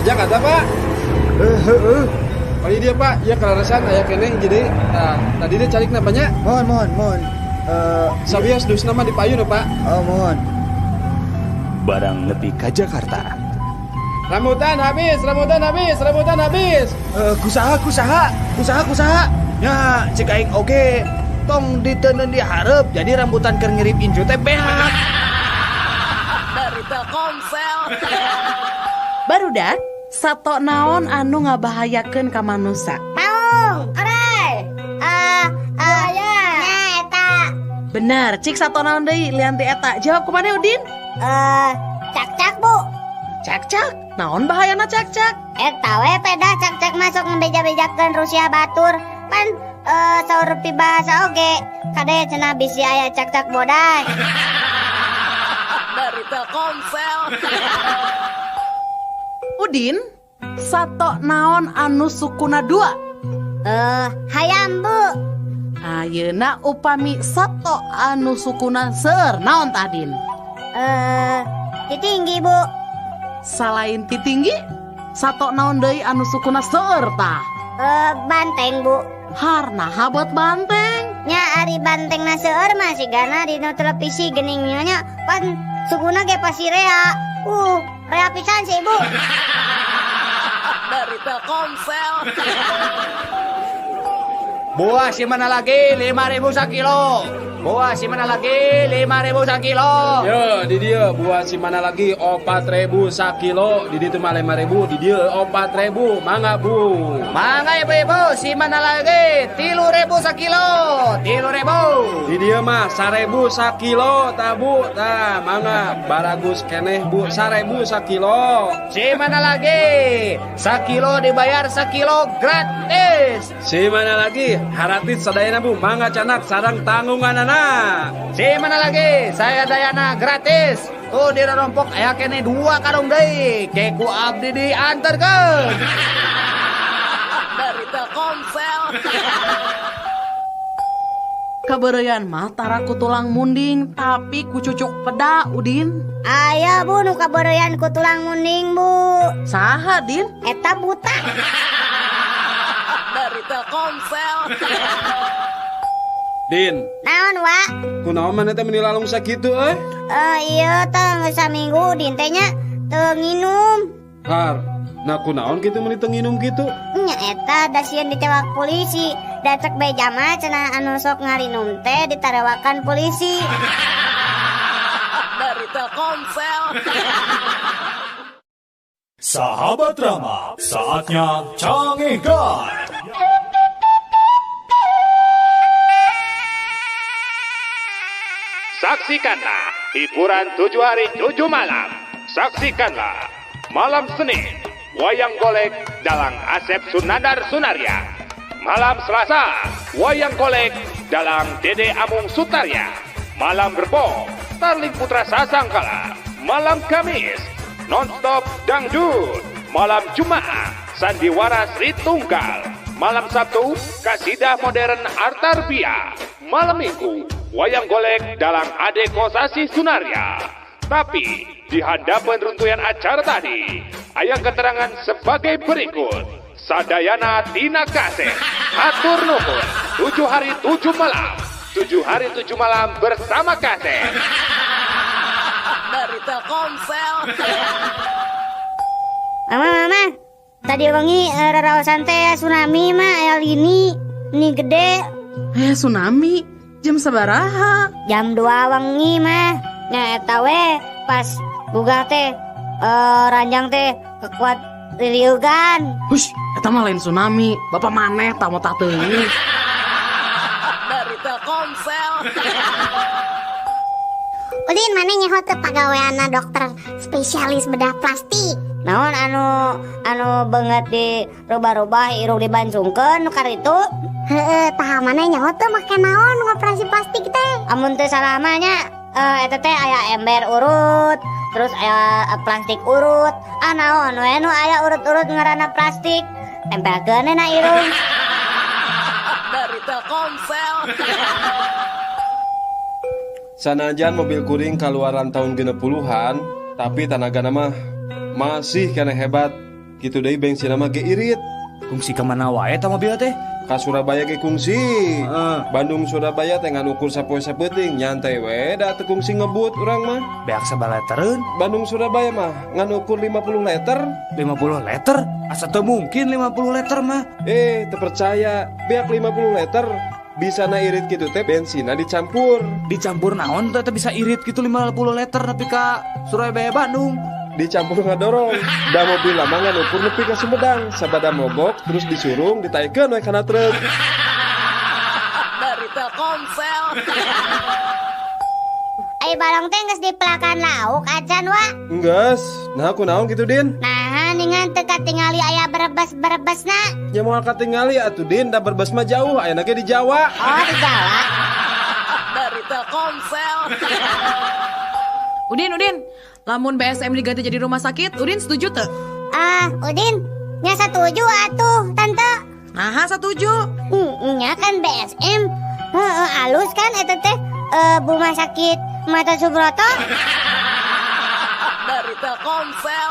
Jakarta, Pak. Oh, ini dia, Pak. Ya kelarasan aya keneh jadi. Tadi dia cari napanya? Mohon. Sabias dus nama di payun, Pak. Oh, mohon. Barang nepi ka Jakarta. Rambutan habis. Kusaha. Ya, cek aing oge. Tong diteuneun di hareup, jadi rambutan keur ngirip incu teh behak. Dari Telkomsel. Barudak, sato naon anu ngabahayakeun ka manusia? Maung, orai. Ya, eta. Bener, cik sato naon deui lianti eta. Jawab kumaha Udin? Cak-cak, Bu. Cak-cak. Naon bahayana cak-cak? Eta we peda cak-cak masuk ngebeja-bejakeun Rusia batur. Pan saur pi bahasa oge. Kade cenah bisi aya cak-cak bodai. Dari Telkomsel. Udin, sato naon anu sukuna 2? Hayam, Bu. Ayeuna upami sato anu sukuna seueur naon tah Din? Titinggi, Bu. Salain ti tinggi, sato naon deui anu sukuna seueur tah? Banteng, Bu. Harna habet banteng. Nya ari bantengna seueur mah sigana dina televisi geningnya nya pan sukuna ge pasti rea. Rea pisan sih, Bu. Dari Telkomsel. Buah si mana lagi 5.000 sakilo. Buah si mana lagi 5.000 sakilo. Yo, di dia buat si mana lagi 4.000 sakilo, di ditu mah 5.000, di dia 4.000. Mangga, Bu. Mangga ibu-ibu si mana lagi 3.000 sakilo. 3.000. Di dia mah 1.000 sakilo, tah Bu. Tah, mangga baragus keneh, Bu. 1.000 sakilo. Si mana lagi sakilo dibayar sakilo gratis. Si mana lagi haratit sadayana, Bu. Mangga canak sarang tanggungan anak. Si mana lagi saya dayana gratis. Tuh di rompok aya kene 2 karung deui. Keku abdi dianterkeun. Dari Telkomsel. Kabereyan mah tara ku tulang munding tapi ku cucuk peda Udin. Aya, Bu, nu kabereyan ku tulang munding, Bu. Saha Din? Eta buta. Dari Telkomsel. Din, Naon, Wa? kunaon maneh teh meuni lalung sakitu euy? Iya, teh saminggu Din teh nya teu nginum. Har, nah kunaon kitu meuni teu nginum kitu? Nya eta da sieun dicewak polisi. Da cek beja mah cenah anu sok ngarinum teh ditarewakan polisi. Dari Telkomsel. Sahabat Rama, saatnya Cangehkan. Saksikanlah hiburan 7 hari 7 malam. Saksikanlah malam Senin Wayang Golek dalam Asep Sunandar Sunaria. Malam Selasa Wayang Golek dalam Dede Amung Sutarya. Malam Rebo Starling Putra Sasangkala. Malam Kamis Nonstop Dangdut. Malam Jumat Sandiwara Sri Tunggal. Malam Sabtu Kasidah Modern Artarbia. Malam Minggu Wayang Golek dalam Ade Kosasi Sunaria. Tapi di hadapan runtuyan acara tadi, aya keterangan sebagai berikut. Sadayana tina kaset, atur nuhun, 7 hari 7 malam. 7 hari 7 malam bersama kaset. Dari Telkomsel. Mama, tadi wengi raraosan teh tsunami mah aya lini gede. Tsunami? Jam sabaraha? Jam 2 wengi mah. Nya eta we pas buga teh ranjang teh kekuat liliugan. Hush, eta mah lain tsunami. Bapak maneh tamu tah teuing. Dari Telkomsel. Udin mana nyaho teu pagaweana dokter spesialis bedah plastik. Naon anu banget di rubah-rubah irung dibancungkeun nu karitu? Heeh, tah mana nyaho teu make naon ngoperasi plastik teh? Amun teu salah mah nya eta teh aya ember urut, terus aya plastik urut. Naon we nu aya urut-urut ngaranna plastik? Tempelkeun na irung. Dari Telkomsel. Sanajan mobil kuring kaluaran tahun 60-an, Tapi tenaga nama masih kena hebat. Gitu deh bensin nama ge irit. Kungsi kemana wae ta mobil teh? Ka Surabaya ge kungsi. Bandung Surabaya teh ngan ukur sapoe sapeting nyantai we da teu kungsi ngebut urang mah. Beak sabaletereun Bandung Surabaya mah ngan ukur 50 liter. 50 liter? Asa teu mungkin 50 liter mah. Teu percaya, beak 50 liter. Bisa na irit gitu teh bensinna dicampur. Dicampur naon teh bisa irit gitu 50 liter nepi ka Surabaya Bandung. Dicampur ngadorong. Da mobil lama ngan ukur nepi ka Sumedang. Sabada mogok terus disurung ditaikeun we kana truk. Dari Telkomsel. Ai balong teh geus dipelakan lauk acan wa. Enggeus. Nah kunaon gitu Din? Nah, ningan teu katingali aya berebes-berebesna. Ya moal katingali atuh Din, da berbes mah jauh, ayeuna ge di Jawa. Oh, di Jawa. Dari Telkomsel. Udin, lamun BSM diganti jadi rumah sakit, Udin setuju tuh? Udin, nya setuju atuh, tante. Nah, setuju. Nya kan BSM. Alus kan eta teh rumah sakit Mata Subroto. Dari Telkomsel.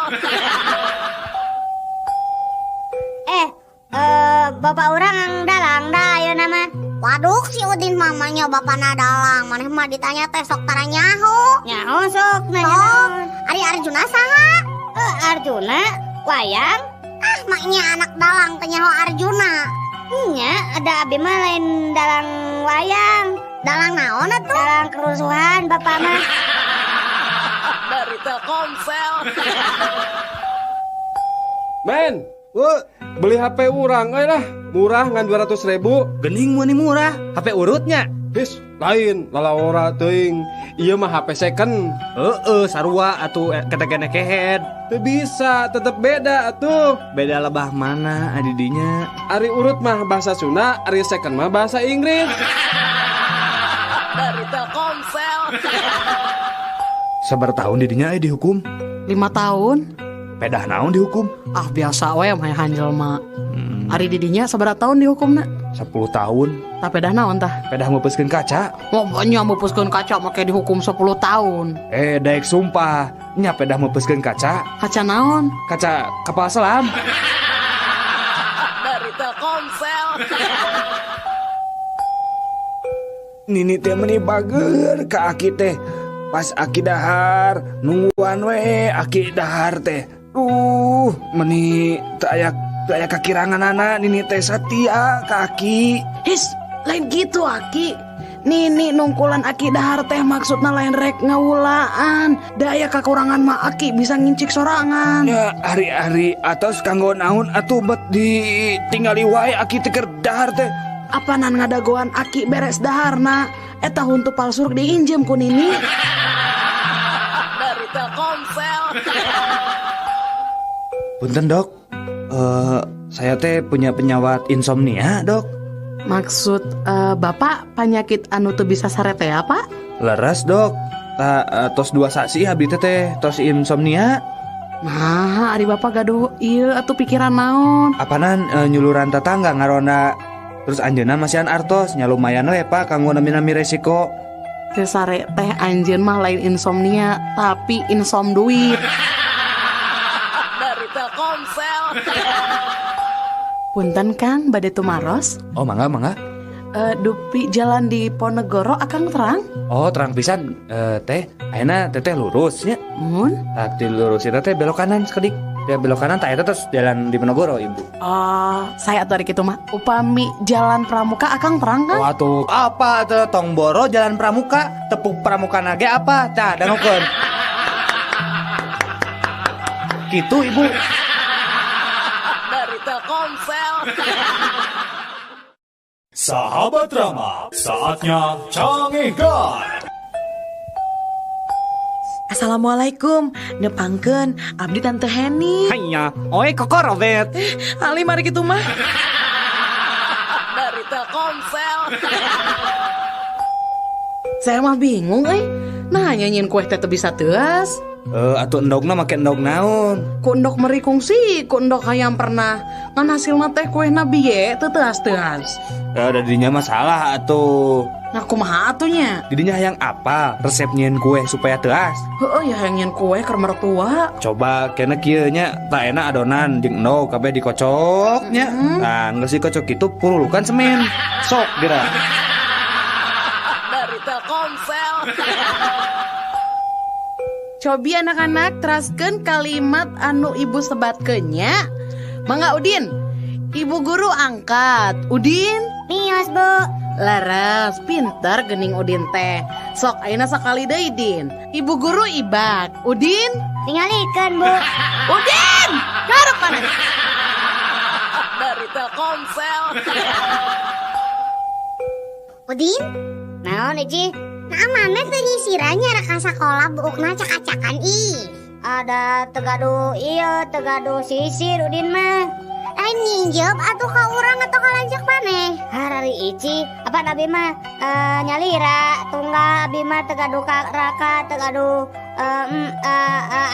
Bapak orang ang dalang dah ayo nama. Waduh si Udin mamanya bapana dalang. Maneh mah ditanya teh sok tara nyaho. Nyaho sok nanya. Ari Arjuna saha? Arjuna wayang. Maknya anak dalang teh nyaho Arjuna. Nya ada abi mah lain dalang wayang. Dalang naon atuh? Dalang kerusuhan bapak mah. Dari Telkomsel. Men, beli HP urang euy lah. Murah ngan 200.000. Gening mun murah, HP urutnya. His, lain lalawora teuing. Ieu mah HP second. Sarua atuh ketegana kehead. Teu bisa, tetep beda atuh. Beda lebah mana adidinya? Ari urut mah bahasa Sunda, ari second mah bahasa Inggris. Dari Telkomsel. Sabar tahun didinya dihukum. 5 tahun. Pedah naon dihukum? Biasa we mah handel mah. Ari didinya sabaraha tahun dihukumna? 10 tahun. Tah pedah naon tah? Pedah ngepuskeun kaca. Nya mepuskeun kaca make dihukum 10 tahun. Daek sumpah, nya pedah ngepuskeun kaca. Kaca naon? Kaca kapal selam. Dari Telkomsel. Nini teh meni bager ka aki teh. Pas aki dahar, nungguan we aki dahar teh. Meni teu aya kakiranganana Nini teh satia ka aki. His, lain gitu Aki. Nini nungkulan Aki dahar teh maksudna lain rek ngawulaan. Daya kakurangan mah Aki bisa ngincik sorangan. Ya hari-hari atos kanggo naon atuh bet ditinggali wae aki teh keur dahar teh. Apanan ngadagoan Aki beres daharna. Eta huntu palsu diinjem ku Nini. Dari Telkomsel. Punten dok, saya teh punya penyawat insomnia dok. Maksud Bapak penyakit anu teu bisa sarete apa? Leres dok, tos 2 saksi abdi teh tos insomnia. Nah, ari Bapak gaduh ieu atuh pikiran naon? Apanan nyuluran tetangga ngarona. Terus anjeunna masihan artos nya lumayan we Pak kanggo nami resiko. Teu sare teh anjeun mah lain insomnia, tapi insom duit. Dari Telkomsel. Punten Kang, bade tumaros. Oh mangga. Dupi jalan di Ponegoro akang terang? Oh terang pisan. Teh ayeuna teteh lurus nya. Mun? Tadi lurus eta teh belok kanan sekedik. Ya belok kanan tak eta terus jalan di Ponegoro Ibu. Saya atuh kitu mah. Upami jalan Pramuka akang terang kan? Waduh, apa teh tong boro jalan Pramuka, tepuk Pramuka nage apa? Tah, dangokeun. Gitu Ibu. Dari Telkomsel. Sahabat Rama, saatnya cangihkan. Assalamualaikum, nepangkeun abdi Tante Heni. Hanya, oi kokorobet. Ali mari kitu mah. Dari Telkomsel. Saya mah bingung Nah nyanyiin kue teh teu bisa teuas. Atuh endogna make endog naon? Ku endog meri kungsi, ku endog hayang pernah ngan hasilna teh kuehna bieu teu teuas-teuas. Ya udah dinya masalah atuh. Nah kumaha atunya? Didinya hayang apa resep nyieun kue supaya teas? Heeh ya hayang nyen kue keur mertua. Coba kena kieu nya tak enak adonan jeung endo kabeh dikocoknya. Nah, geus dikocok kitu purulukan semen. Sok geura. Dari Telkomsel. Cobi anak-anak teraskeun kalimat anu ibu sebatkeun nya. Mangga Udin. Ibu guru angkat. Udin. Mios, Bu. Laras, pinter gening Udin teh. Sok ayeuna sakali deui Din. Ibu guru ibak. Udin. Tingalikeun, Bu. Udin. Karep mana? Dari Telkomsel. Udin? Naon, Iji? Nah, mana teu nyisiranya rek ka sakola buukna acak-acakan ih. Ada tegadu iya, tegadu sisir Udin mah. Nyinjep atuh ka urang atau ka lanjak maneh? Harari Ici, apa nabi mah nyalira tunggal abi mah tegadu ka raka tegadu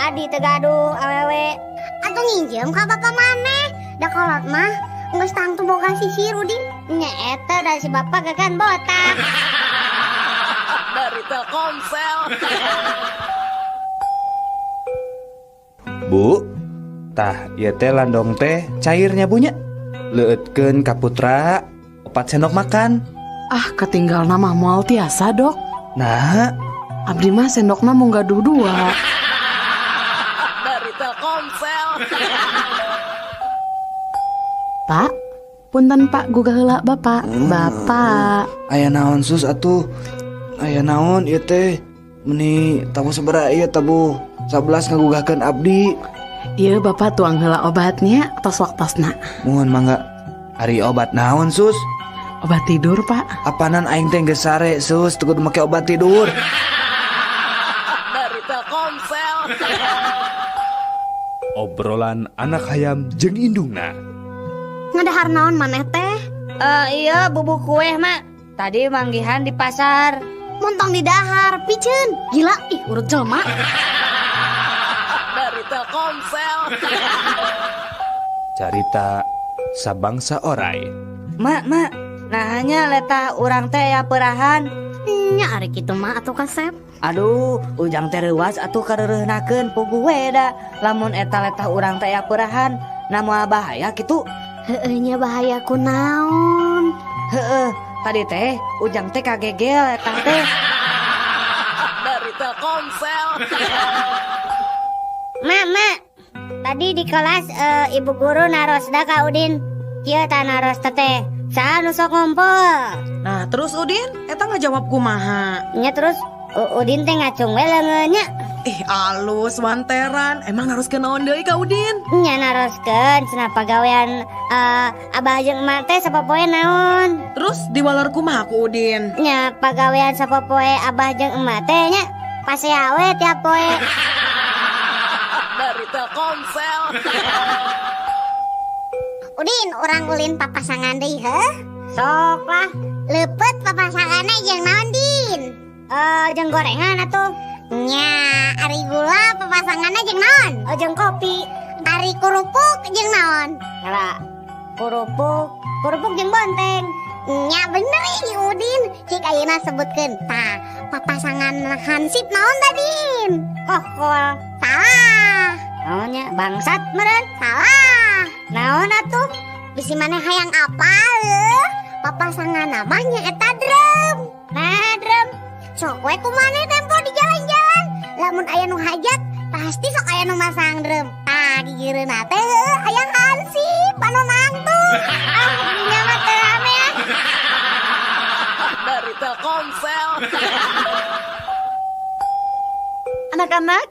adi tegadu awewe. Atuh nginjem ka bapak maneh. Da kolot mah geus tangtu boga sisir Udin. Nya eta da si bapak gagan botak. Dari Telkomsel. Bu, tah ieu teh landong teh cairnya bunya. Leueutkeun ka putra 4 sendok makan. Ah ketinggal nama moal tiasa dok. Nah, Abdi mah sendokna mung gaduh 2. Dari Telkomsel. Pak, punten Pak gugah heula Bapak. Bapak. aya naon sus atuh? Aya naon ieu teh? Meni tabu sabaraha ieu tabu 11 ngagugahkeun abdi. Iya Bapak tuang heula obatnya tos waktosna. Mohon mangga. Ari obat naon sus? Obat tidur Pak. Apanan aing teh geus sare sus teu kudu make obat tidur. Dari Telkomsel. Obrolan anak hayam jeung indungna. Ngadahar naon maneh teh? Iya bubuk kue mak. Tadi manggihan di pasar. Montong di dahar, piceun. Gila, ih urut jelema. Dari Telkomsel. Carita sabangsa oray. Mak, nah hanya letah urang teh ya perahan. Nya ari kitu mah atuh kasep. Aduh, ujang teh reuwas atuh kareureunahkeun pugu we da. Lamun eta letah urang teh ya perahan, namoal bahaya kitu. Heueuh nya bahaya kunaon? Heueuh, tadi teh ujang teh kagegel eta teh. Dari Telkomsel. Mak, tadi di kelas ibu guru naros da ka Udin. Kieu tah naros teh. Saha nu sok ngompol? Nah terus Udin, eta ngajawab kumaha? Nya terus Udin teh ngacung we leungeunnya. Ih alus wanteran, emang harus kenaon deui ka Udin? Nya naroskeun cenah pagawean abah jeung emak teh sapopoe naon? Terus diwaler kumaha ku Udin? Nya pagawean sapopoe abah jeung emak teh nya pasea we tiap poe. Dari Telkomsel. Udin, orang ulin papasangan deui heuh? Sok lah. Leupet papasanganna jeung naon Din? Jeung gorengan atuh. Nya, ari gula papasanganna jeung naon? Jeung kopi. Ari kurupuk jeung naon? Kala kurupuk jeung bonteng. Nya bener ih Udin. Cik ayeuna sebutkeun. Tah, papasangan hansip naon da Din? Kokol. Salah. Naonnya bangsat meureun? Salah. Naon atuh? Bisi maneh hayang apal leuh? Papasangan namanya eta drum. Nah, drum. Sok we kumaneh tempo di jalan-jalan. Lamun aya nu hajat, pasti sok aya nu masang drum. Tah, gigireunna teh hayang hansip anu nangtung. Dinya mah teu rame ya. Dari Telkomsel. Anak-anak,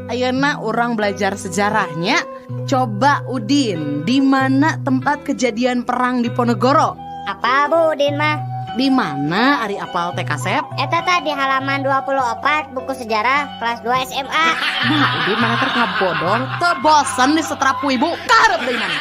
ayeuna orang belajar sejarahnya. Coba Udin, di mana tempat kejadian perang di Ponegoro? Apa Bu Udin mah? Di mana Ari apal teh kasep? Eta tah di halaman 24 buku sejarah kelas 2 SMA. Nah, Udin mana ter ngabodor, teu bosen di setrapu ibu. Karep deui mana?